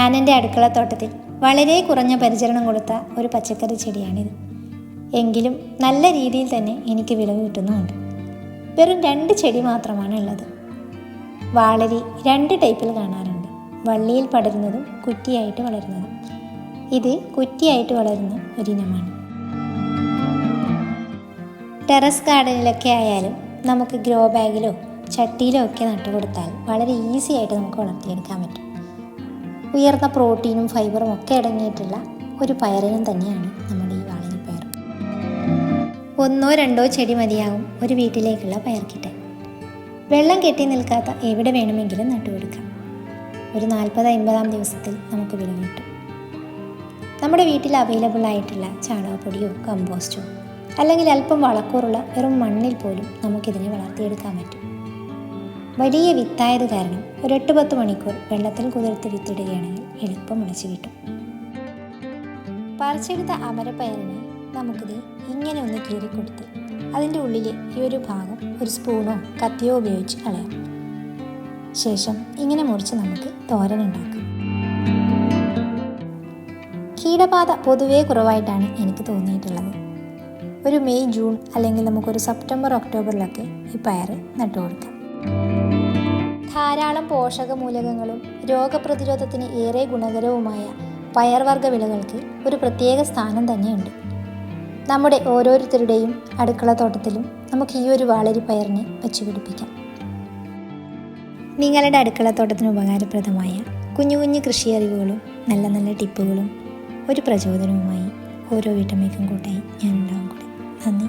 ഞാൻ എൻ്റെ അടുക്കളത്തോട്ടത്തിൽ വളരെ കുറഞ്ഞ പരിചരണം കൊടുത്ത ഒരു പച്ചക്കറി ചെടിയാണിത്. എങ്കിലും നല്ല രീതിയിൽ തന്നെ എനിക്ക് വിളവ് കിട്ടുന്നുമുണ്ട്. വെറും 2 ചെടി മാത്രമാണ് ഉള്ളത്. വാളരി 2 ടൈപ്പിൽ കാണാറുണ്ട്. വള്ളിയിൽ പടരുന്നതും കുറ്റിയായിട്ട് വളരുന്നതും. ഇത് കുറ്റിയായിട്ട് വളരുന്ന ഒരിനമാണ്. ടെറസ് ഗാർഡനിലൊക്കെ ആയാലും നമുക്ക് ഗ്രോ ബാഗിലോ ചട്ടിയിലോ ഒക്കെ നട്ടുകൊടുത്താൽ വളരെ ഈസി ആയിട്ട് നമുക്ക് വളർത്തിയെടുക്കാൻ പറ്റും. ഉയർന്ന പ്രോട്ടീനും ഫൈബറും ഒക്കെ അടങ്ങിയിട്ടുള്ള ഒരു പയറിനം തന്നെയാണ് നമ്മുടെ ഈ വാളരിപ്പയർ. 1-2 ചെടി മതിയാകും ഒരു വീട്ടിലേക്കുള്ള പയർ കിട്ടാൻ. വെള്ളം കെട്ടി നിൽക്കാത്ത എവിടെ വേണമെങ്കിലും നട്ടുകൊടുക്കാം. ഒരു 40-50 ദിവസത്തിൽ നമുക്ക് വിളവ് കിട്ടും. നമ്മുടെ വീട്ടിൽ അവൈലബിൾ ആയിട്ടുള്ള ചാണകപ്പൊടിയോ കമ്പോസ്റ്റോ അല്ലെങ്കിൽ അല്പം വളക്കൂറുള്ള വെറും മണ്ണിൽ പോലും നമുക്കിതിനെ വളർത്തിയെടുക്കാൻ പറ്റും. വലിയ വിത്തായത് കാരണം ഒരു 8-10 മണിക്കൂർ വെള്ളത്തിൽ കുതിർത്ത് വിത്തിടുകയാണെങ്കിൽ എളുപ്പം മുളച്ച് കിട്ടും. പറിച്ചെടുത്ത അമരപ്പയറിനെ നമുക്കിത് ഇങ്ങനെ ഒന്ന് കീറിക്കൊടുത്ത് അതിൻ്റെ ഉള്ളിലെ ഈ ഒരു ഭാഗം ഒരു സ്പൂണോ കത്തിയോ ഉപയോഗിച്ച് കളയാം. ശേഷം ഇങ്ങനെ മുറിച്ച് നമുക്ക് തോരൻ ഉണ്ടാക്കാം. കീടബാധ പൊതുവേ കുറവായിട്ടാണ് എനിക്ക് തോന്നിയിട്ടുള്ളത്. ഒരു മെയ് ജൂൺ അല്ലെങ്കിൽ നമുക്കൊരു സെപ്റ്റംബർ ഒക്ടോബറിലൊക്കെ ഈ പയർ നട്ടുകൊടുക്കാം. ധാരാളം പോഷകമൂലകങ്ങളും രോഗപ്രതിരോധത്തിന് ഏറെ ഗുണകരവുമായ പയർവർഗ്ഗ വിളകൾക്ക് ഒരു പ്രത്യേക സ്ഥാനം തന്നെയുണ്ട്. നമ്മുടെ ഓരോരുത്തരുടെയും അടുക്കളത്തോട്ടത്തിലും നമുക്ക് ഈ ഒരു വാളരിപ്പയറിനെ വെച്ചുപിടിപ്പിക്കാം. നിങ്ങളുടെ അടുക്കളത്തോട്ടത്തിന് ഉപകാരപ്രദമായ കുഞ്ഞു കുഞ്ഞു കൃഷി അറിവുകളും നല്ല നല്ല ടിപ്പുകളും ഒരു പ്രചോദനവുമായി ഓരോ വീട്ടമ്മയ്ക്കും കൂട്ടായി ഞാനുണ്ടാവും കൂടെ. നന്ദി.